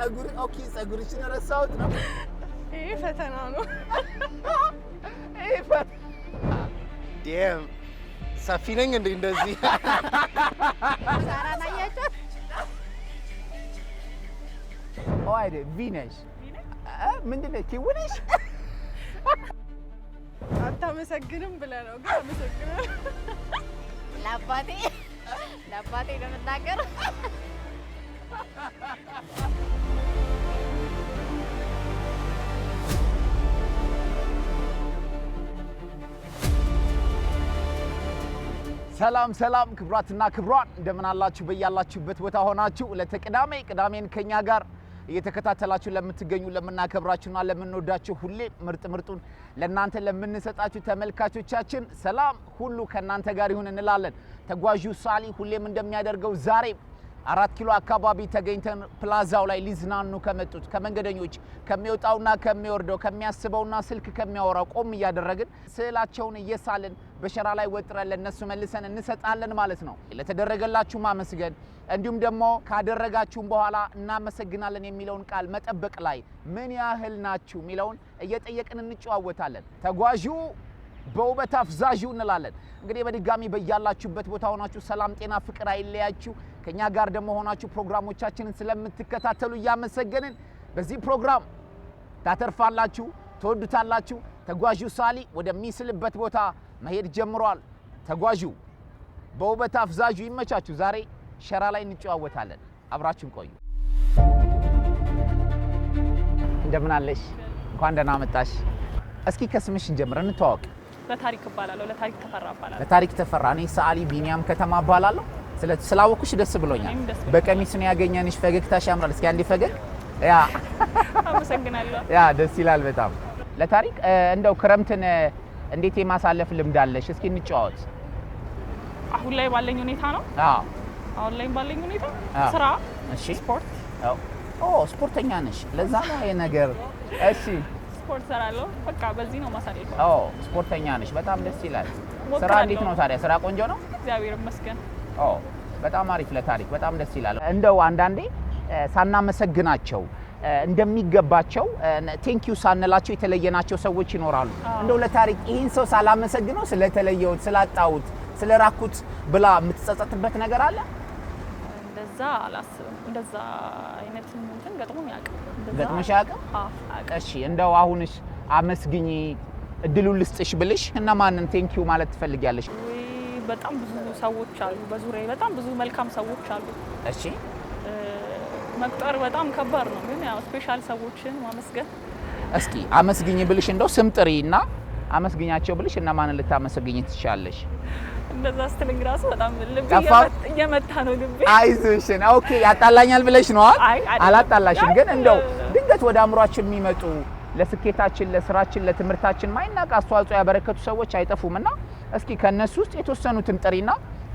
ጸጉር ኦኬ ጸጉርሽን ረሳሁት ነው ይሄ ፈተና ነው ዴም ሰፊ ነኝ እንደዚህ ሳራና ያጨት ኦይደ ቪነሽ ምንድነው ኪውነሽ አታመሰግንም ብለህ ነው ግን አመሰግናለሁ ለአባቴ ለምናገር ሰላም ክብራትና ክብሯን እንደምን አላችሁ በያላችሁበት ቦታ ሆናችሁ ለተቅዳሜን ከኛ ጋር እየተከታተላችሁ ለምትገኙ ለምናከብራችሁና ለምንወዳችሁ ሁሌ ምርጡን ለናንተ ለምንሰጣችሁ ተመልካቾቻችን ሰላም ሁሉ ከናንተ ጋር ይሁን እንላለን። ተጓዡ ሳሊ ሁሌም እንደሚያደርገው ዛሬ 4 ኪሎ አካባቢ ተገኝተን ፕላዛው ላይ ሊዝናኑ ከመጡት ከመንገደኞች ከሚወጣውና ከሚወርደው ከሚያስበውና ስልክ ከሚያወራው ቆም እያደረግን ስዕላቸውን እየሳልን በሸራ ላይ ወጥረን ለነሱ መልሰን እንሰጣለን ማለት ነው። ለተደረገላችሁ ማመስገን እንዲሁም ደግሞ ካደረጋችሁም በኋላ እናመሰግናለን የሚለውን ቃል መጠበቅ ላይ ምን ያህል ናችሁ የሚለውን እየጠየቅን እንጨዋወታለን። ተጓዡ በውበት አፍዛዡ እንላለን። እንግዲህ በድጋሚ በያላችሁበት ቦታ ሆናችሁ ሰላም ጤና ፍቅር አይለያችሁ። ከኛ ጋር ደግሞ ሆናችሁ ፕሮግራሞቻችንን ስለምትከታተሉ እያመሰገንን በዚህ ፕሮግራም ታተርፋላችሁ፣ ተወዱታላችሁ። ተጓዡ ሳሊ ወደሚስልበት ቦታ መሄድ ጀምሯል። ተጓዡ በውበት አፍዛዡ ይመቻችሁ። ዛሬ ሸራ ላይ እንጨዋወታለን። አብራችሁን ቆዩ። እንደምን አለሽ? እንኳን ደህና መጣሽ። እስኪ ከስምሽ እንጀምር፣ እንተዋወቅ። ለታሪክ እባላለሁ። ለታሪክ ተፈራ እባላለሁ። ለታሪክ ተፈራ። እኔ ሰዓሊ ቢኒያም ከተማ እባላለሁ። ስላወኩሽ ደስ ብሎኛል። በቀሚስ ነው ያገኘንሽ፣ ፈገግታሽ ያምራል። እስኪ አንዴ ፈገግ። ያ አመሰግናለሁ። ያ ደስ ይላል በጣም። ለታሪክ እንደው ክረምትን እንዴት የማሳለፍ ልምድ አለሽ? እስኪ እንጨዋወት። አሁን ላይ ባለኝ ሁኔታ ነው? አዎ አሁን ላይ ባለኝ ሁኔታ ስራ፣ እሺ፣ ስፖርት። ስፖርተኛ ነሽ። ለዛ ነው ይሄ ነገር። እሺ ስፖርት ሰራለሁ። በቃ በዚህ ነው ማሳለፍ። ስፖርተኛ ነሽ። በጣም ደስ ይላል። ስራ እንዴት ነው ታዲያ? ስራ ቆንጆ ነው? እግዚአብሔር ይመስገን። በጣም አሪፍ። ለታሪክ በጣም ደስ ይላል። እንደው አንዳንዴ ሳናመሰግናቸው እንደሚገባቸው ቴንኪዩ ሳንላቸው የተለየናቸው ሰዎች ይኖራሉ። እንደው ለታሪክ ይህን ሰው ሳላመሰግነው ስለተለየሁት፣ ስላጣሁት፣ ስለራኩት ብላ የምትጸጸትበት ነገር አለ? እንደዛ አላስብም። እንደዛ አይነት እንትን ገጥሞኝ ያውቃል። ገጥሞሽ ያውቃል? እሺ እንደው አሁንሽ አመስግኝ እድሉን ልስጥሽ ብልሽ እና ማንን ቴንኪዩ ማለት ትፈልጊያለሽ? በጣም ብዙ ሰዎች አሉ በዙሪያዬ፣ በጣም ብዙ መልካም ሰዎች አሉ። እሺ መቁጠር በጣም ከባድ ነው፣ ግን ያው ስፔሻል ሰዎችን ማመስገን። እስኪ አመስግኝ ብልሽ እንደው ስም ጥሪና አመስግኛቸው ብልሽ እና ማንን ልታመሰግኝ ትችያለሽ? እንደዛ ስትልኝ ራሱ በጣም ልብ እየመታ ነው ልቤ። አይዞሽ። ኦኬ ያጣላኛል ብለሽ ነው? አላጣላሽም፣ ግን እንደው ድንገት ወደ አእምሯችን የሚመጡ ለስኬታችን፣ ለስራችን፣ ለትምህርታችን ማይናቅ አስተዋጽኦ ያበረከቱ ሰዎች አይጠፉምና እስኪ ከነሱ ውስጥ የተወሰኑትን ጥሪና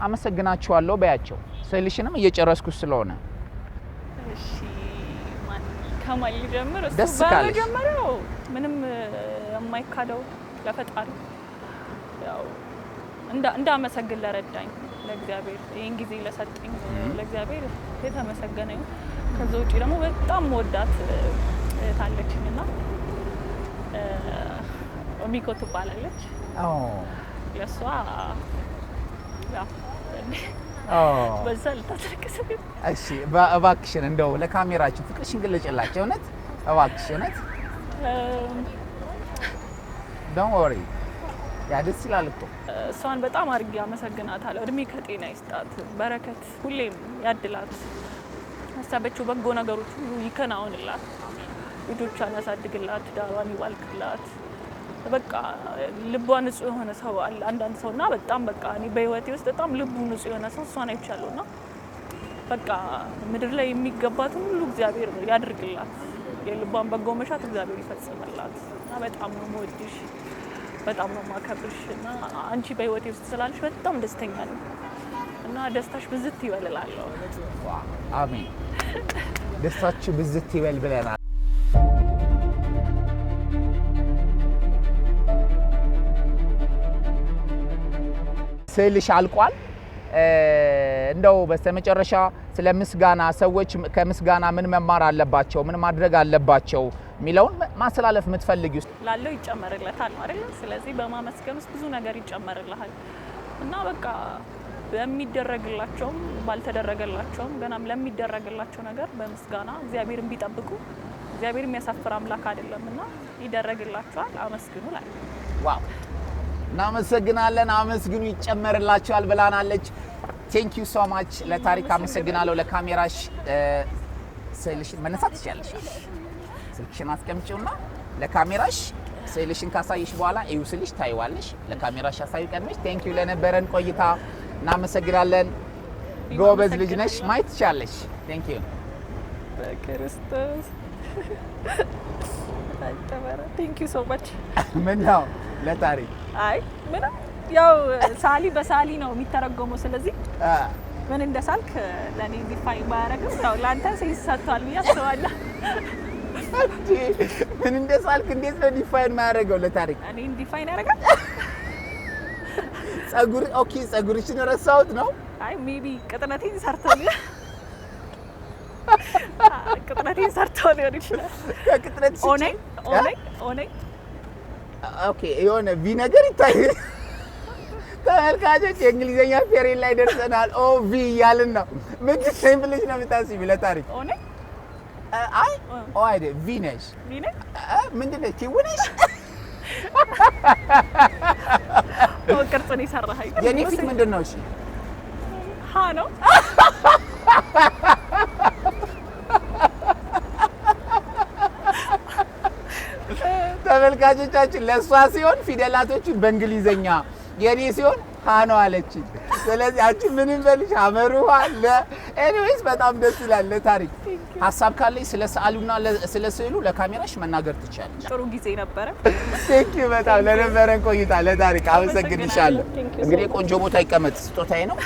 አመሰግናቸዋለሁ በያቸው። ስልሽንም እየጨረስኩ ስለሆነ እሺ ከማን ልጀምር? ደስ ካለሽ በመጀመሪያው ምንም የማይካደው ለፈጣሪ ያው እንዳመሰግን ለረዳኝ ለእግዚአብሔር፣ ይሄን ጊዜ ለሰጠኝ ለእግዚአብሔር የተመሰገነ ይሁን። ከዛ ውጪ ደግሞ በጣም ወዳት ታለችኝና ኦሚኮ ትባላለች። ለሷ ያው በዛ ልታተረከሰኝ። እሺ እባክሽን እንደው ለካሜራችን ፍቅርሽን ግለጭላቸው። እውነት እባክሽ፣ እውነት ዶንት ወሪ። ያ ደስ ይላል እኮ። እሷን በጣም አድርጌ አመሰግናታለሁ። እድሜ ከጤና ይስጣት፣ በረከት ሁሌም ያድላት፣ ያሰበችው በጎ ነገሮች ሁሉ ይከናወንላት፣ ልጆቿን ያሳድግላት፣ ዳሯን ይባልክላት። በቃ ልቧ ንጹህ የሆነ ሰው አለ አንዳንድ ሰውና በጣም በቃ እኔ በህይወቴ ውስጥ በጣም ልቡ ንጹህ የሆነ ሰው እሷን አይቻለሁና በቃ ምድር ላይ የሚገባትን ሁሉ እግዚአብሔር ያድርግላት፣ የልቧን በጎ መሻት እግዚአብሔር ይፈጽምላት። በጣም ነው የምወድሽ፣ በጣም ነው የማከብርሽ እና አንቺ በህይወቴ ውስጥ ስላለሽ በጣም ደስተኛ ነኝ እና ደስታሽ ብዝት ይበል እላለሁ። አሜን። ደስታችሁ ብዝት ይበል ብለናል። ስዕልሽ አልቋል። እንደው በስተመጨረሻ ስለ ምስጋና ሰዎች ከምስጋና ምን መማር አለባቸው ምን ማድረግ አለባቸው ሚለውን ማስተላለፍ የምትፈልጊው ላለው ይጨመርለታል አይደል? ስለዚህ በማመስገን ውስጥ ብዙ ነገር ይጨመርልሃል እና በቃ በሚደረግላቸውም ባልተደረገላቸውም ገናም ለሚደረግላቸው ነገር በምስጋና እግዚአብሔርን ቢጠብቁ እግዚአብሔር የሚያሳፍር አምላክ አይደለምና ይደረግላቸዋል አመስግኑ ላይ ዋው እናመሰግናለን አመስግኑ ይጨመርላችኋል ብላናለች ቴንክ ዩ ሶ ማች ለታሪክ አመሰግናለሁ ለካሜራሽ ስልሽን መነሳት ይችላልሽ ስልክሽን አስቀምጪውና ለካሜራሽ ስልሽን ካሳይሽ በኋላ እዩ ስልሽ ታይዋለሽ ለካሜራሽ አሳዩ ቀድመሽ ቴንክ ዩ ለነበረን ቆይታ እናመሰግናለን ጎበዝ ልጅ ነሽ ማየት ይችላልሽ ቴንክ ዩ በክርስቶስ ቴንክ ዩ ሶ ማች ምን ነው ለታሪክ አይ ምንም ያው ሳሊ በሳሊ ነው የሚተረጎመው ስለዚህ ምን እንደሳልክ ለኔ ዲፋይን ባያረግም ያው ላንተ ሲሰጣል ብያስባለሁ ምን እንደሳልክ እንዴት ነው ዲፋይን ማያረገው ለታሪክ እኔ ዲፋይን ያረጋል ጸጉር ኦኬ ጸጉርሽን ረሳውት ነው አይ ሜቢ ቅጥነቴን ሰርተው ቅጥነቴን ሰርተው ሊሆን ይችላል ከቅጥነት ኦኔ ኦኬ የሆነ ቪ ነገር ይታይ ተመልካቾች የእንግሊዘኛ ፔሬድ ላይ ደርሰናል ኦ ቪ ያልን ነው ምን ሲምፕልሽ ነው የምታስቢ ለታሪክ ኦኔ አይ ኦ አይደ ቪ ነሽ ምንድነው ኪውነሽ ቅርጽን ይሰራhay የኔ ፊት ምንድነው እሺ ሃ ነው ተመልካቾቻችን ለሷ ሲሆን ፊደላቶቹ በእንግሊዘኛ የኔ ሲሆን ሃ ነው አለች ስለዚህ አንቺ ምንም በልሽ አመሩዋ ኤኒዌይስ በጣም ደስ ይላል ለታሪክ ሐሳብ ካለኝ ስለ ሰዓሉና ስለ ስዕሉ ለካሜራሽ መናገር ትችያለሽ ጥሩ ጊዜ ነበር ቴንክ ዩ በጣም ለነበረን ቆይታ ለታሪክ አመሰግንሻለሁ እንግዲህ ቆንጆ ቦታ ይቀመጥ ስጦታዬ ነው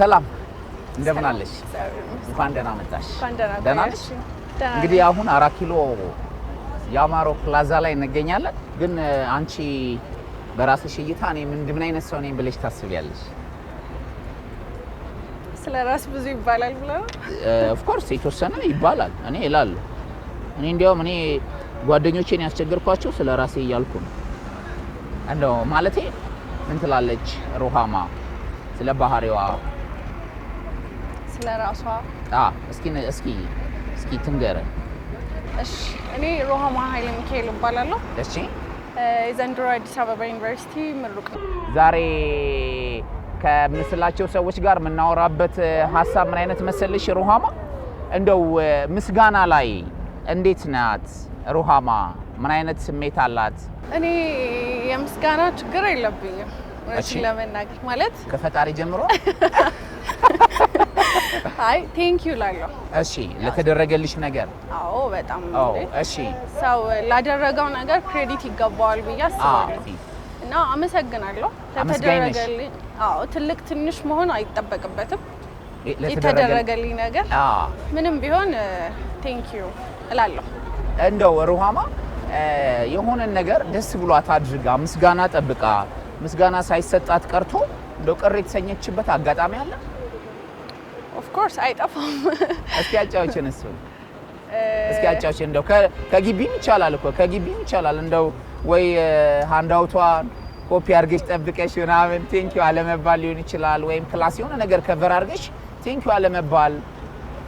ሰላም እንደምን አለሽ እንኳን ደህና መጣሽ ደህና ነሽ እንግዲህ አሁን 4 ኪሎ ያማሮ ፕላዛ ላይ እንገኛለን ግን አንቺ በራስሽ እይታ እኔ ምን አይነት ሰው ነኝ ብለሽ ታስቢያለሽ ስለራስ ብዙ ይባላል ብለው ኦፍ ኮርስ የተወሰነ ይባላል እኔ እላለሁ እኔ እንዲያውም እኔ ጓደኞቼን ያስቸገርኳቸው ስለራሴ እያልኩ ነው እንደው ማለቴ ምን ትላለች ሩሃማ ስለ ባህሪዋ ስለራሷ እስኪ ትንገረ እሺ እኔ ሩሃማ ኃይለ ሚካኤል እባላለሁ እሺ የዘንድሮ አዲስ አበባ ዩኒቨርሲቲ ምሩቅ ዛሬ ከምስላቸው ሰዎች ጋር የምናወራበት ሐሳብ ምን አይነት መሰለሽ ሩሃማ እንደው ምስጋና ላይ እንዴት ናት ሩሃማ ምን አይነት ስሜት አላት እኔ የምስጋና ችግር የለብኝም እሺ ለመናገር ማለት ከፈጣሪ ጀምሮ አይ ቴንክ ዩ ላለው እሺ ለተደረገልሽ ነገር አዎ በጣም እሺ ሰው ላደረገው ነገር ክሬዲት ይገባዋል ብዬ አስባለሁ እና አመሰግናለሁ ለተደረገልኝ አዎ ትልቅ ትንሽ መሆን አይጠበቅበትም የተደረገልኝ ነገር ምንም ቢሆን ቴንክ ዩ እላለሁ እንደው ሩሃማ የሆነ ነገር ደስ ብሏት አድርጋ ምስጋና ጠብቃ ምስጋና ሳይሰጣት ቀርቶ እንደው ቅር የተሰኘችበት አጋጣሚ አለ ኦፍ ኮርስ አይጠፋም እስኪ አጫውችን እንደው ከግቢም ይቻላል እኮ ከግቢም ይቻላል እንደው ወይ ሃንዳውቷን ኮፒ አድርገሽ ጠብቀሽ ምናምን ቴንክ ዩ አለመባል ሊሆን ይችላል ወይም ክላስ የሆነ ነገር ከቨር አድርገሽ ቴንክ ዩ አለመባል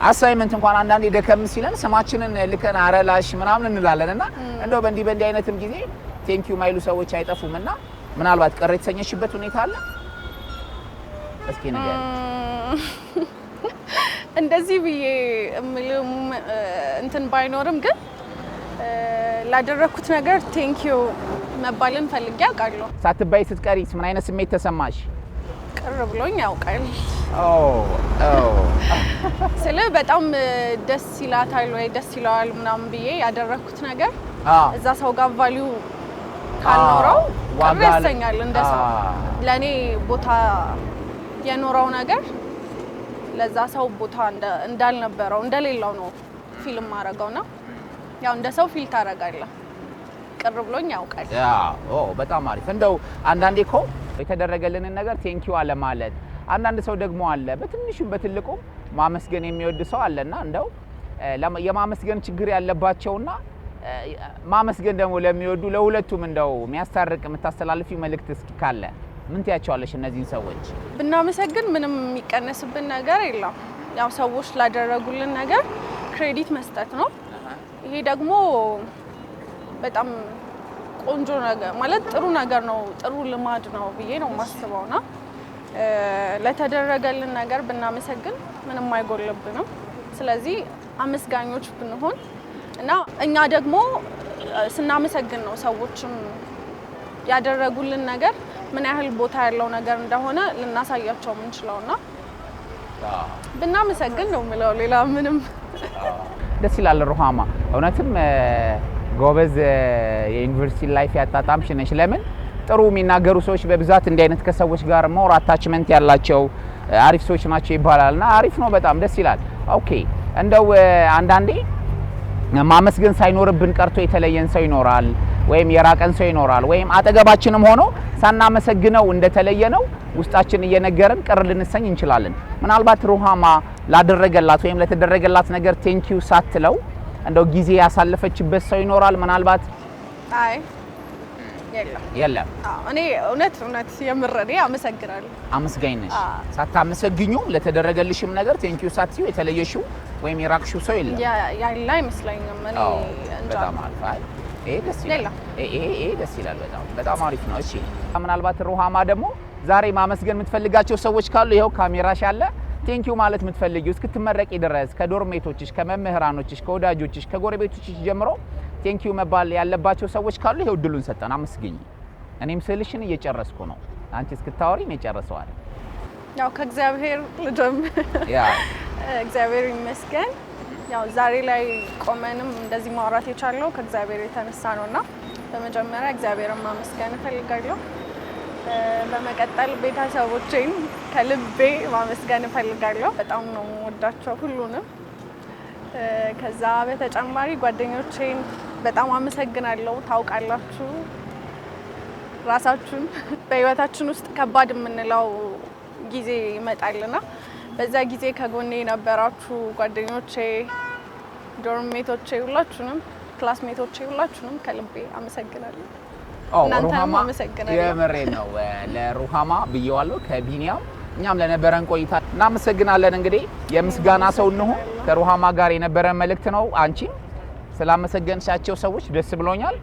አሳይመንት እንኳን አንዳንዴ ደከም ሲለን ስማችንን ልከን አረላሽ ምናምን እንላለንና እንደው በእንዲህ አይነትም ጊዜ ቴንክ ዩ ማይሉ ሰዎች አይጠፉምና ምናልባት ቅር የተሰኘሽበት ሁኔታ አለ እስኪ ንገሪኝ እንደዚህ ብዬ እምልም እንትን ባይኖርም ግን ላደረኩት ነገር ቴንክ ዩ መባልን ፈልጌ አውቃለሁ ሳትባይ ስትቀሪስ ምን አይነት ስሜት ተሰማሽ ቅር ብሎኝ ያውቃል ኦ ስለ በጣም ደስ ይላታል ወይ ደስ ይለዋል ምናምን ብዬ ያደረኩት ነገር እዛ ሰው ጋር ቫልዩ ካልኖረው ቅር ያሰኛል እንደሰው ለኔ ቦታ የኖረው ነገር ለዛ ሰው ቦታ እንዳልነበረው እንደሌላው ነው ፊልም ማረጋውና ያው እንደ ሰው ፊል ታረጋለህ ቅር ብሎኝ ያውቃል። በጣም አሪፍ። እንደው አንዳንዴ እኮ የተደረገልንን ነገር ቴንኪው አለ ማለት አንዳንድ ሰው ደግሞ አለ በትንሹም በትልቁም ማመስገን የሚወድ ሰው አለና እንደው የማመስገን ችግር ያለባቸውና ማመስገን ደግሞ ለሚወዱ ለሁለቱም እንደው የሚያስታርቅ የምታስተላልፊው መልእክት እስኪ ካለ ምን ትያቸዋለሽ እነዚህን ሰዎች? ብናመሰግን ምንም የሚቀነስብን ነገር የለም። ያው ሰዎች ላደረጉልን ነገር ክሬዲት መስጠት ነው። ይሄ ደግሞ በጣም ቆንጆ ነገር ማለት ጥሩ ነገር ነው፣ ጥሩ ልማድ ነው ብዬ ነው የማስበውና ለተደረገልን ነገር ብናመሰግን ምንም አይጎልብንም። ስለዚህ አመስጋኞች ብንሆን እና እኛ ደግሞ ስናመሰግን ነው ሰዎችም ያደረጉልን ነገር ምን ያህል ቦታ ያለው ነገር እንደሆነ ልናሳያቸው የምንችለውና ብናመሰግን ነው የምለው። ሌላ ምንም ደስ ይላል። ሩሃማ እውነትም ጎበዝ የዩኒቨርሲቲ ላይፍ ያጣጣምሽ ነሽ። ለምን ጥሩ የሚናገሩ ሰዎች በብዛት እንዲህ አይነት ከሰዎች ጋር ሞር አታችመንት ያላቸው አሪፍ ሰዎች ናቸው ይባላልና አሪፍ ነው። በጣም ደስ ይላል። ኦኬ እንደው አንዳንዴ ማመስገን ሳይኖርብን ቀርቶ የተለየን ሰው ይኖራል፣ ወይም የራቀን ሰው ይኖራል፣ ወይም አጠገባችንም ሆኖ ሳናመሰግነው እንደተለየ ነው ውስጣችን እየነገረን ቅር ልንሰኝ እንችላለን። ምናልባት ሩሃማ ላደረገላት ወይም ለተደረገላት ነገር ቴንኪው ሳትለው እንደው ጊዜ ያሳለፈችበት ሰው ይኖራል ምናልባት? አይ የለም። እኔ እውነት የምረኔ አመሰግናለሁ። አመስጋኝ ነሽ። ሳታመሰግኙ ለተደረገልሽም ነገር ቴንኪው ሳትዩ የተለየሽው ወይም የራቅሽው ሰው የለም? ያለ አይመስለኝም። እኔ እንጃ። በጣም አሪፍ። ይሄ ደስ ይላል። ይሄ ደስ ይላል። በጣም አሪፍ ነው። እሺ ምናልባት ሩሃማ ደግሞ ዛሬ ማመስገን የምትፈልጋቸው ሰዎች ካሉ ይሄው ካሜራሽ አለ። ቴንኪው ማለት የምትፈልጊው እስክትመረቂ ድረስ ከዶርሜቶችሽ፣ ከመምህራኖችሽ፣ ከወዳጆችሽ፣ ከጎረቤቶችሽ ጀምሮ ቴንኪው መባል ያለባቸው ሰዎች ካሉ ይሄው እድሉን ሰጠን። አመስግኝ። እኔም ስልሽን እየጨረስኩ ነው። አንቺ እስክታወሪ ነው የጨረሰዋል። ያው ከእግዚአብሔር ልጀምር። እግዚአብሔር ይመስገን። ያው ዛሬ ላይ ቆመንም እንደዚህ ማውራት የቻለው ከእግዚአብሔር የተነሳ ነውና በመጀመሪያ እግዚአብሔርን ማመስገን እፈልጋለሁ። በመቀጠል ቤተሰቦቼን ከልቤ ማመስገን እፈልጋለሁ። በጣም ነው የምወዳቸው ሁሉንም። ከዛ በተጨማሪ ጓደኞቼን በጣም አመሰግናለሁ። ታውቃላችሁ ራሳችሁን በህይወታችን ውስጥ ከባድ የምንለው ጊዜ ይመጣልና በዛ ጊዜ ከጎኔ የነበራችሁ ጓደኞቼ፣ ዶርሜቶቼ፣ ሁላችሁንም ክላስሜቶቼ ሁላችሁንም ከልቤ አመሰግናለሁ። እናንተም አመሰግናለሁ። የምሬን ነው። ለሩሃማ ብየዋለሁ ከቢኒያም እኛም ለነበረን ቆይታ እናመሰግናለን። እንግዲህ የምስጋና ሰው እንሁን። ከሩሃማ ጋር የነበረን መልእክት ነው። አንቺም ስላመሰገንሻቸው ሰዎች ደስ ብሎኛል።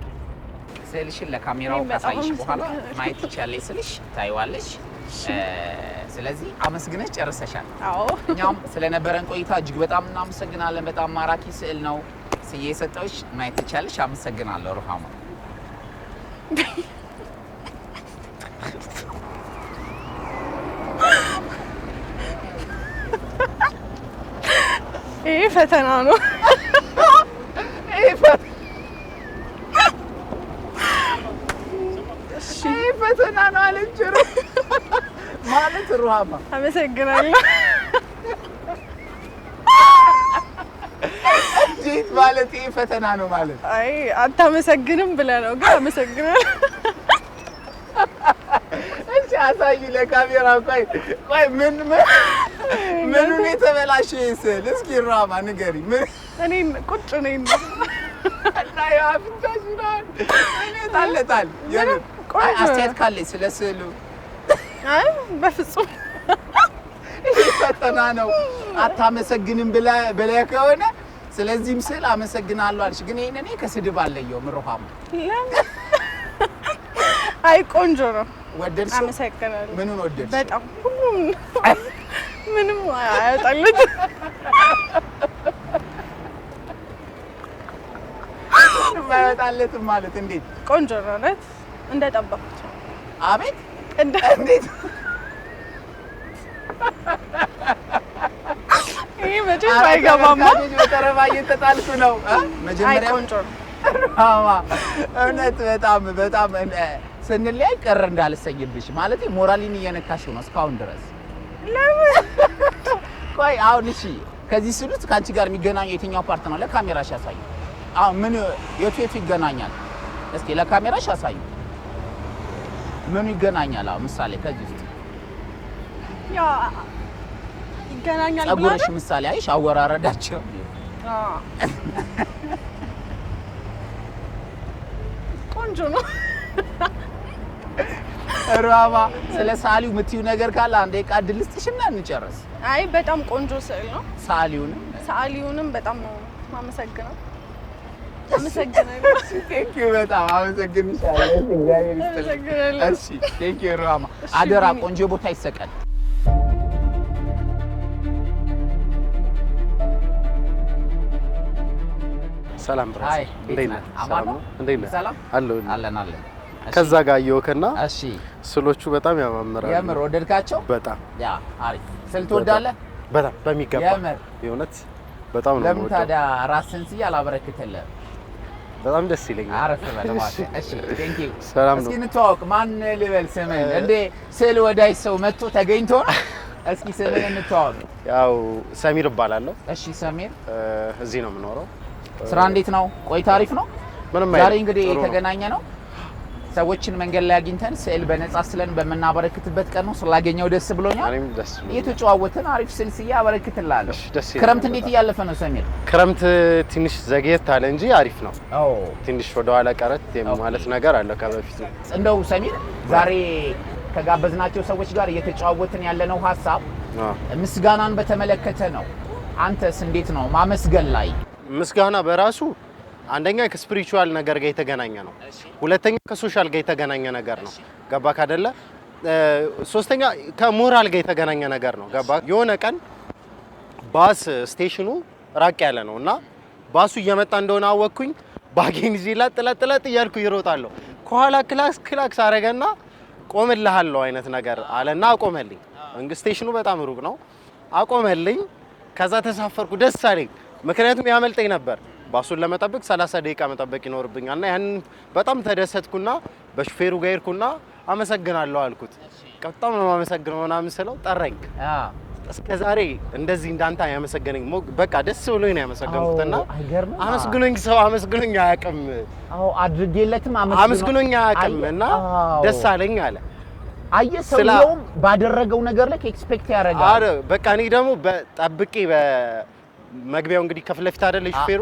ስልሽን ለካሜራው ካሳይሽ በኋላ ማየት ይቻላል። ስልሽ ታይዋለሽ። ስለዚህ አመስግነሽ ጨርሰሻል። አዎ። እኛም ስለነበረን ቆይታ እጅግ በጣም እናመሰግናለን። በጣም ማራኪ ስዕል ነው ስዬ የሰጠሁሽ። ማየት ይቻላልሽ። አመሰግናለሁ ሩሃማ። ይሄ ፈተና ነው። ይሄ ፈተና ነው አለች ማለት ሩሃማ። አመሰግናለሁ። እንዴት ማለት ይሄ ፈተና ነው ማለት? አይ አታመሰግንም ብለህ ነው ግን አመሰግናለሁ። እሺ አሳይ ለካሜራ። ቆይ ምኑን የተበላሸ ስዕል እስኪ ሩሃማ ንገሪ። እኔ ቁጭ ነኝ እና ያፍንታሽናል እኔ ታለታል። አስተያየት ካለኝ ስለ ስዕሉ? አይ በፍጹም ይሄ ፈተና ነው። አታመሰግንም ብለህ ከሆነ ስለዚህም ስዕል አመሰግናለሁ አልሽ። ግን ይሄን እኔ ከስድብ አለየውም ሩሃማ። አይ ቆንጆ ነው። ወደድሽው? አመሰግናለሁ። ምኑን ወደድሽ? በጣም ሁሉም ምንም አያጣልኝ። ማያጣለትም ማለት እንዴት? ቆንጆ ነው ነት እንደጠበቅኩት። አቤት እንዴት? ይሄ መቼም አይገባማ። በተረባ እየተጣልኩ ነው። መጀመሪያ ቆንጆ ነው ሩሃማ። እውነት በጣም ስንለያይ ቀር እንዳልሰይብሽ ማለት ሞራሊን እየነካሽው ነው እስካሁን ድረስ። ለምን? ቆይ አሁን እሺ ከዚህ ስሉት ካንቺ ጋር የሚገናኘው የትኛው ፓርት ነው? ለካሜራሽ ያሳይ። አሁን ምን የቱ ይገናኛል? እስኪ ለካሜራሽ አሳዩ። ምኑ ይገናኛል? አሁን ምሳሌ ከዚህ ውስጥ ያ ይገናኛል ብላ ጸጉርሽ ምሳሌ አይሽ አወራረዳቸው ቆንጆ ነው። ሩሃማ ስለ ሳሊው የምትይው ነገር ካለ አንዴ ቃል ልስጥሽና እንጨርስ። አይ በጣም ቆንጆ ስዕል ነው። ሳሊውንም በጣም ነው ማመሰግነው። አመሰግናለሁ። ቴንክ ዩ በጣም አመሰግንሻለሁ። እግዚአብሔር ይስጥልኝ። እሺ ቴንክ ዩ ሩሃማ። አደራ ቆንጆ ቦታ ይሰቀል። ሰላም ብራስ እንዴት ነህ? ሰላም እንዴት ነህ? ሰላም አለን። ከዛ ጋር እየወከና እሺ ስሎቹ በጣም ያማምራሉ። የምር ወደድካቸው? በጣም ያ አሪፍ ስል ትወዳለህ? በጣም በሚገባ የእውነት በጣም ነው። ለምን ታዲያ ራስን ስዬ አላበረክትልህም? በጣም ደስ ይለኛል። አረፍ በል እባክህ። እሺ ቴንክ ዩ። ሰላም ነው። እስኪ እንተዋወቅ። ማን ልበል ስምህን? እንዴ ስዕል ወዳጅ ሰው መጥቶ ተገኝቶ እስኪ ስምህን እንተዋወቅ። ያው ሰሚር እባላለሁ። እሺ ሰሚር፣ እዚህ ነው የምኖረው። ስራ እንዴት ነው? ቆይታ አሪፍ ነው? ዛሬ እንግዲህ የተገናኘ ነው ሰዎችን መንገድ ላይ አግኝተን ስዕል በነጻ ስለን በመናበረክትበት ቀን ነው። ስላገኘው ደስ ብሎኛል። እኔም ደስ ብሎኛል። እየተጨዋወትን አሪፍ ስዕል ስዬ አበረክትልሃለሁ። እሺ ደስ ይላል። ክረምት እንዴት እያለፈ ነው ሰሚር? ክረምት ትንሽ ዘግየት አለ እንጂ አሪፍ ነው። ትንሽ ወደ ኋላ ቀረት ማለት ነገር አለ ከበፊቱ። እንደው ሰሚር ዛሬ ከጋበዝናቸው ሰዎች ጋር እየተጨዋወትን ያለነው ሀሳብ ምስጋናን በተመለከተ ነው። አንተስ እንዴት ነው ማመስገን ላይ? ምስጋና በራሱ አንደኛ ከስፒሪቹዋል ነገር ጋር የተገናኘ ነው። ሁለተኛ ከሶሻል ጋር የተገናኘ ነገር ነው። ገባክ አይደለ? ሶስተኛ ከሞራል ጋር የተገናኘ ነገር ነው። ገባክ? የሆነ ቀን ባስ ስቴሽኑ ራቅ ያለ ነው እና ባሱ እየመጣ እንደሆነ አወቅኩኝ። ባጌን ይዤ ለጥለጥ እያልኩ ይሮጣለሁ። ከኋላ ክላክስ አረገና ቆምልሃለሁ አይነት ነገር አለና አቆመልኝ። እንግዲህ ስቴሽኑ በጣም ሩቅ ነው። አቆመልኝ። ከዛ ተሳፈርኩ። ደስ አለኝ። ምክንያቱም ያመልጠኝ ነበር። ባሱን ለመጠበቅ 30 ደቂቃ መጠበቅ ይኖርብኛልና ያን በጣም ተደሰትኩና በሹፌሩ ጋር ሄድኩና አመሰግናለሁ አልኩት። በጣም ነው የማመሰግነው ምናምን ስለው ጠራኝ። እስከዛሬ እንደዚህ እንዳንተ ያመሰገነኝ በቃ ደስ ብሎኝ ነው ያመሰገንኩትና አመስግኖኝ አያውቅም። አድርጌለትም አመስግኖኝ አያውቅም እና ደስ አለኝ አለ። አየህ ሰውየውም ባደረገው ነገር ላይ ኤክስፔክት ያደርጋል። አረ በቃ እኔ ደግሞ ጠብቄ መግቢያው እንግዲህ ከፊት ለፊት አይደል ሹፌሩ።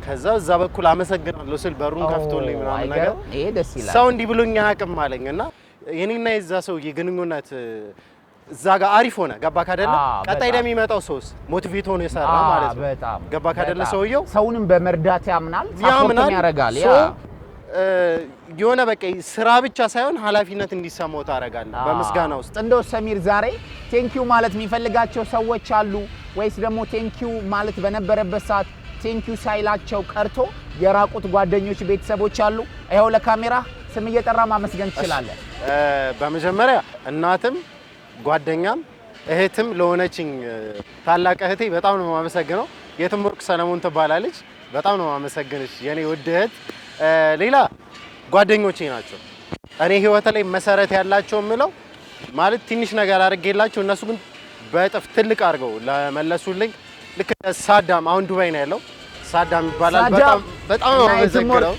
ከዛ እዛ በኩል አመሰግናለሁ ስል በሩን ከፍቶልኝ ምናምን ነገር ይሄ ደስ ይላል። ሰው እንዲህ ብሎኝ አያውቅም አለኝና የኔና የዛ ሰው የግንኙነት እዛ ጋር አሪፍ ሆነ። ገባክ አይደለ? ቀጣይ ለሚመጣው ሰውስ ሞቲቬት ሆኖ የሰራ ማለት ነው። በጣም ገባክ አይደለ? ሰውየው ሰውንም በመርዳት ያምናል፣ ሳፖርትም ያደርጋል። የሆነ በቃ ስራ ብቻ ሳይሆን ኃላፊነት እንዲሰማው ታደርጋለህ በምስጋና ውስጥ። እንደው ሰሚር ዛሬ ቴንኪው ማለት የሚፈልጋቸው ሰዎች አሉ ወይስ ደግሞ ቴንኪው ማለት በነበረበት ሰዓት ቴንኪው ሳይላቸው ቀርቶ የራቁት ጓደኞች፣ ቤተሰቦች አሉ? ይኸው ለካሜራ ስም እየጠራ ማመስገን ትችላለህ። በመጀመሪያ እናትም ጓደኛም እህትም ለሆነችኝ ታላቅ እህቴ በጣም ነው የማመሰግነው። የትምወርቅ ሰለሞን ትባላለች። በጣም ነው የማመሰግንሽ የኔ ውድ እህት። ሌላ ጓደኞቼ ናቸው እኔ ህይወት ላይ መሰረት ያላቸው የምለው ማለት ትንሽ ነገር አድርጌላቸው እነሱ ግን በጥፍ ትልቅ አድርገው ለመለሱልኝ። ልክ ሳዳም አሁን ዱባይ ነው ያለው። ሳዳም ይባላል። በጣም ነው የማመሰግነው።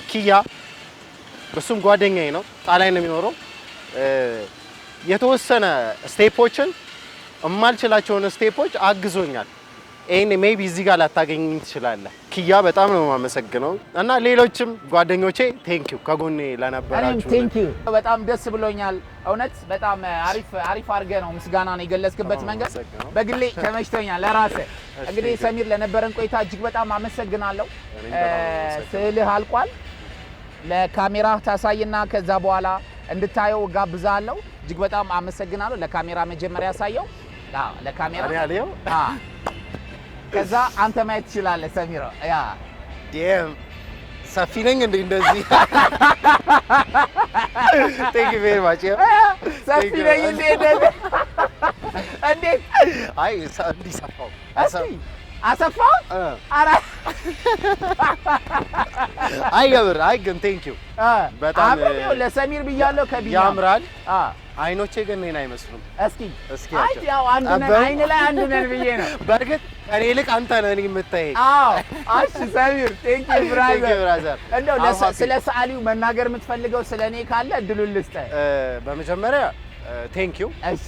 ኪያ እሱም ጓደኛዬ ነው። ጣሊያን ነው የሚኖረው። የተወሰነ ስቴፖችን የማልችላቸውን ስቴፖች አግዞኛል። ይሄን ሜቢ እዚህ ጋር ላታገኝ ትችላለህ። ኪያ በጣም ነው የማመሰግነው እና ሌሎችም ጓደኞቼ ቴንኪው ከጎኔ ለነበራችሁ። ቴንኪው በጣም ደስ ብሎኛል። እውነት በጣም አሪፍ አድርገህ ነው ምስጋናን የገለጽክበት መንገድ በግሌ ተመችቶኛል። ለራስህ እንግዲህ ሰሚር ለነበረን ቆይታ እጅግ በጣም አመሰግናለሁ። ስዕልህ አልቋል። ለካሜራ ታሳይና ከዛ በኋላ እንድታየው ጋብዛለሁ። እጅግ በጣም አመሰግናለሁ። ለካሜራ መጀመሪያ ያሳየው። ለካሜራ ያለው ከዛ አንተ ማየት ትችላለህ። ሰሚራ ያ ዲም ሰፊ ነኝ እንዴ? እንደዚህ ቴንክ ዩ ቬሪ ማች። ሰፊ ነኝ እንዴ? እንዴት? አይ እንዲህ ሰፋው አሰፋው? አራ አይ ገብር አይ ግን ቴንክ ዩ በጣም አብሬው ለሰሚር ብያለሁ። ከቢያ ያምራል። አይኖቼ ግን እኔን አይመስሉም። እስኪ አይ ያው አንድ ነን፣ አይን ላይ አንድ ነን ብዬ ነው። በርግጥ እኔ ልክ አንተ ነህ እኔ የምታየኝ። አዎ እሺ ሰሚር ቴንክ ዩ ብራዘር። እንደው ስለ ሰዓሊው መናገር የምትፈልገው ስለኔ ካለ እድሉን ልስጥህ። በመጀመሪያ ቴንክ ዩ። እሺ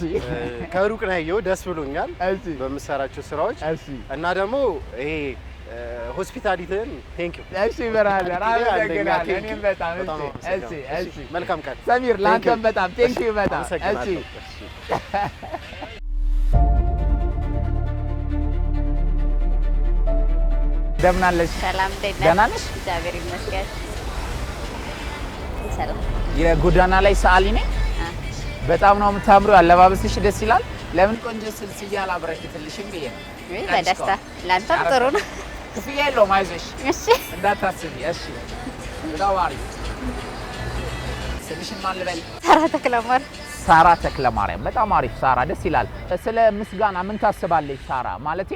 ከሩቅ ነው ያየው፣ ደስ ብሎኛል እሺ በምትሰራቸው ስራዎች። እሺ እና ደግሞ ይሄ ሆስፒታሊቲን ቴንክ ዩ። እሺ ብራዘር አመሰግናለሁ። እኔም በጣም እሺ እሺ መልካም ቀን ሰሚር፣ ላንተም በጣም ቴንክ ዩ በጣም እሺ። እንደምን አለሽ? ሰላም ደህና ነሽ? እግዚአብሔር ይመስገን። ሰላም። የጎዳና ላይ ሰዓሊ ነኝ። በጣም ነው የምታምሪው፣ አለባበስሽ ደስ ይላል። ለምን ቆንጆ ስልስዬ አላበረክትልሽም ብዬ ነው። በደስታ ላንተም ጥሩ ነው። ክፍያ የለውም፣ አይዞሽ እሺ እንዳታስቢ። እሺ በጣም አሪፍ። ስልሽን ማን ልበል? ሳራ ተክለማርያም። ሳራ ተክለማርያም፣ በጣም አሪፍ ሳራ፣ ደስ ይላል። ስለ ምስጋና ምን ታስባለች ሳራ? ማለቴ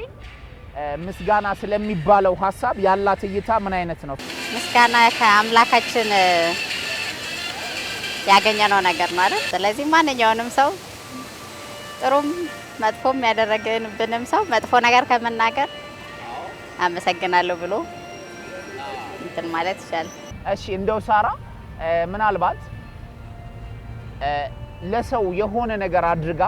ምስጋና ስለሚባለው ሀሳብ ያላት እይታ ምን አይነት ነው? ምስጋና ከአምላካችን ያገኘነው ነገር ነው አይደል? ስለዚህ ማንኛውንም ሰው ጥሩም መጥፎም ያደረግንብንም ሰው መጥፎ ነገር ከመናገር አመሰግናለሁ ብሎ እንትን ማለት ይቻላል። እሺ እንደው ሳራ ምናልባት ለሰው የሆነ ነገር አድርጋ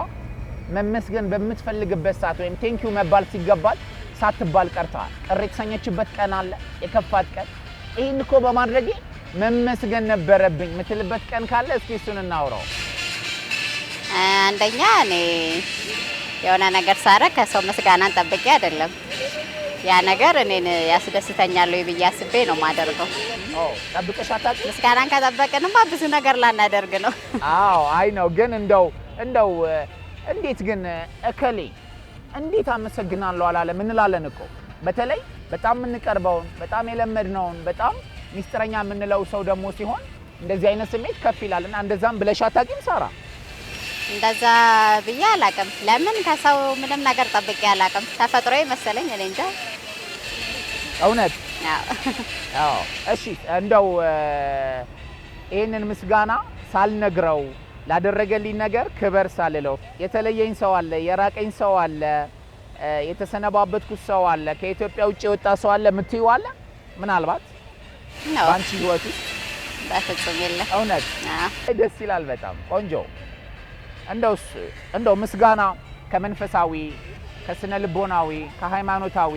መመስገን በምትፈልግበት ሰዓት ወይም ቴንኪው መባል ሲገባል ሳትባል ቀርተዋል። ቅር የተሰኘችበት ቀን አለ፣ የከፋት ቀን። ይህን እኮ በማድረጌ መመስገን ነበረብኝ የምትልበት ቀን ካለ እስኪ እሱን እናውራው። አንደኛ እኔ የሆነ ነገር ሳረግ ከሰው ምስጋናን ጠብቄ አይደለም። ያ ነገር እኔን ያስደስተኛል ወይ ብዬ አስቤ ነው የማደርገው። ጠብቀሽ አታውቂም? ምስጋናን ከጠበቅንማ ብዙ ነገር ላናደርግ ነው። አዎ አይ ነው። ግን እንደው እንዴት ግን እከሌ እንዴት አመሰግናለሁ አላለም እንላለን እኮ። በተለይ በጣም የምንቀርበውን በጣም የለመድነውን በጣም ሚስጥረኛ የምንለው ሰው ደግሞ ሲሆን እንደዚህ አይነት ስሜት ከፍ ይላልና እንደዛም ብለሽ አታውቂም ሳራ? እንደዛ ብዬ አላውቅም። ለምን ከሰው ምንም ነገር ጠብቄ አላውቅም። ተፈጥሮዬ መሰለኝ እኔ እንጃ። እውነት? አዎ። እሺ እንደው ይህንን ምስጋና ሳልነግረው ላደረገልኝ ነገር ክበር ሳልለው የተለየኝ ሰው አለ፣ የራቀኝ ሰው አለ፣ የተሰነባበትኩት ሰው አለ፣ ከኢትዮጵያ ውጭ የወጣ ሰው አለ የምትይው አለ? ምናልባት በአንቺ ህይወት ውስጥ? በፍጹም የለም። እውነት? ደስ ይላል። በጣም ቆንጆ። እንደው ምስጋና ከመንፈሳዊ፣ ከስነ ልቦናዊ፣ ከሃይማኖታዊ፣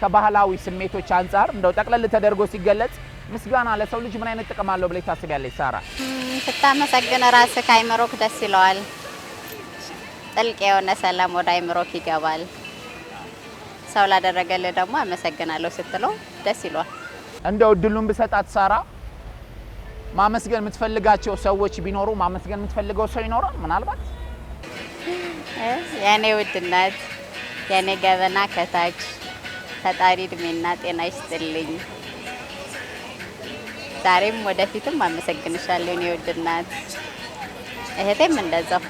ከባህላዊ ስሜቶች አንጻር እንደው ጠቅለል ተደርጎ ሲገለጽ ምስጋና ለሰው ልጅ ምን አይነት ጥቅም አለው ብለሽ ታስቢያለሽ ሳራ? ስታመሰግን ራስህ አይምሮክ ደስ ይለዋል። ጥልቅ የሆነ ሰላም ወደ አይምሮክ ይገባል። ሰው ላደረገልህ ደግሞ አመሰግናለሁ ስትለው ደስ ይለዋል። እንደው እድሉን ብሰጣት ሳራ ማመስገን የምትፈልጋቸው ሰዎች ቢኖሩ ማመስገን የምትፈልገው ሰው ይኖራል? ምናልባት የኔ ውድ እናት፣ የኔ ገበና ከታች ፈጣሪ እድሜና ጤና ይስጥልኝ። ዛሬም ወደፊትም አመሰግንሻለሁ የኔ ውድ እናት። እህቴም እንደዛው።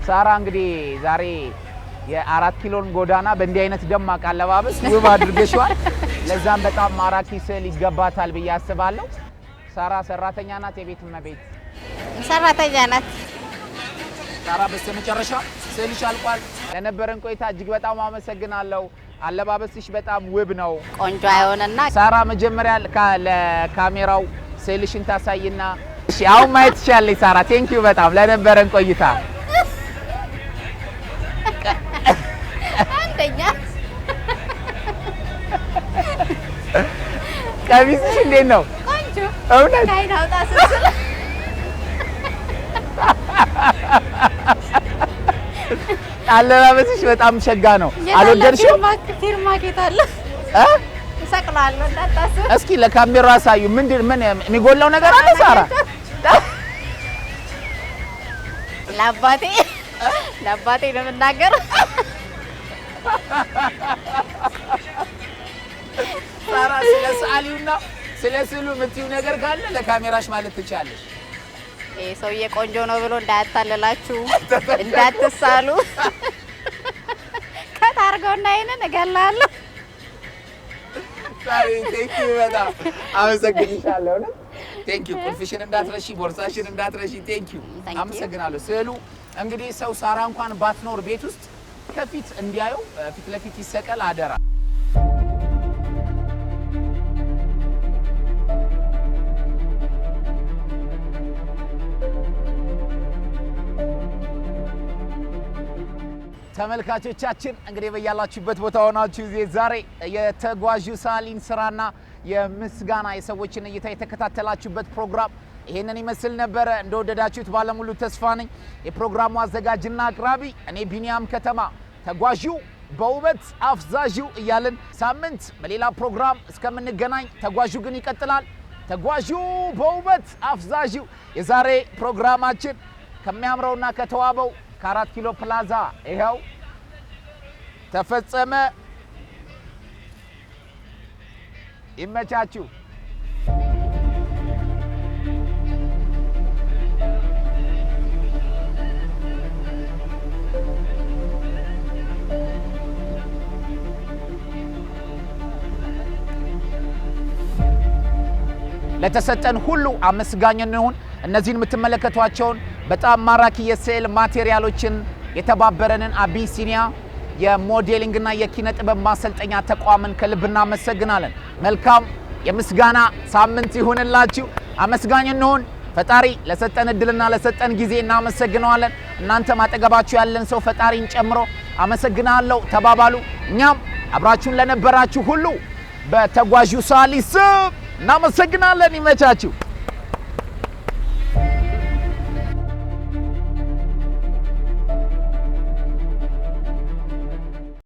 ሳራ እንግዲህ ዛሬ የ4 ኪሎን ጎዳና በእንዲህ አይነት ደማቅ አለባበስ ውብ አድርገሽዋል። ለዛም በጣም ማራኪ ስዕል ይገባታል ብዬ አስባለሁ። ሳራ ሰራተኛ ናት? የቤት እመቤት? ሰራተኛ ናት። ሳራ በስተመጨረሻ ስዕልሽ አልቋል። ለነበረን ቆይታ እጅግ በጣም አመሰግናለሁ። አለባበስሽ በጣም ውብ ነው። ቆንጆ አይሆንና ሳራ መጀመሪያ ለካሜራው ስዕልሽን ታሳይና እሺ አሁን ማየት ትችላለሽ ሳራ። ቴንኪው በጣም ለነበረን ቆይታ። አንደኛ ቀሚስሽ እንዴት ነው? ቆንጆ። እውነት? ካይናውጣ ስትል አለባበስሽ በጣም ሸጋ ነው። አልወደድሽም? ፊርማ ጌታ አለ እሰቅላለሁ እንዳታስብ። እስኪ ለካሜራ አሳዩ። ምን የሚጎላው ነገር አለ ሳራ? ለአባቴ ነው የምናገረው። ሳራ ስለ ሰዓሊውና ስለ ስዕሉ የምትይው ነገር ካለ ለካሜራሽ ማለት ትችያለሽ። ይሄ ሰውዬ ቆንጆ ነው ብሎ እንዳያታልላችሁ እንዳትሳሉ። ከታርገውና ይሄንን እገላለሁ። ሳሪ ቴንኪው በጣም አመሰግንሻለሁ። ቴንክ ዩ። ቁልፍሽን እንዳትረሺ፣ ቦርሳሽን እንዳትረሺ። ቴንክ ዩ። አመሰግናለሁ። ስዕሉ እንግዲህ ሰው ሳራ እንኳን ባትኖር ቤት ውስጥ ከፊት እንዲያዩ ፊት ለፊት ይሰቀል አደራ። ተመልካቾቻችን እንግዲህ በያላችሁበት ቦታ ሆናችሁ ዛሬ የተጓዡ ሳሊን ስራና የምስጋና የሰዎችን እይታ የተከታተላችሁበት ፕሮግራም ይሄንን ይመስል ነበረ። እንደወደዳችሁት ባለሙሉ ተስፋ ነኝ። የፕሮግራሙ አዘጋጅና አቅራቢ እኔ ቢኒያም ከተማ፣ ተጓዡ በውበት አፍዛዡ እያልን ሳምንት በሌላ ፕሮግራም እስከምንገናኝ ተጓዡ ግን ይቀጥላል። ተጓዡ በውበት አፍዛዡ የዛሬ ፕሮግራማችን ከሚያምረውና ከተዋበው ከ4 ኪሎ ፕላዛ ይሄው ተፈጸመ። ይመቻችሁ። ለተሰጠን ሁሉ አመስጋኝ እንሁን። እነዚህን የምትመለከቷቸውን በጣም ማራኪ የስዕል ማቴሪያሎችን የተባበረንን አቢሲኒያ የሞዴሊንግ እና የኪነ ጥበብ ማሰልጠኛ ተቋምን ከልብ እናመሰግናለን። መልካም የምስጋና ሳምንት ይሁንላችሁ። አመስጋኝ እንሁን። ፈጣሪ ለሰጠን እድልና ለሰጠን ጊዜ እናመሰግነዋለን። እናንተም አጠገባችሁ ያለን ሰው ፈጣሪን ጨምሮ አመሰግናለሁ ተባባሉ። እኛም አብራችሁን ለነበራችሁ ሁሉ በተጓዡ ሳሊ ስም እናመሰግናለን። ይመቻችሁ።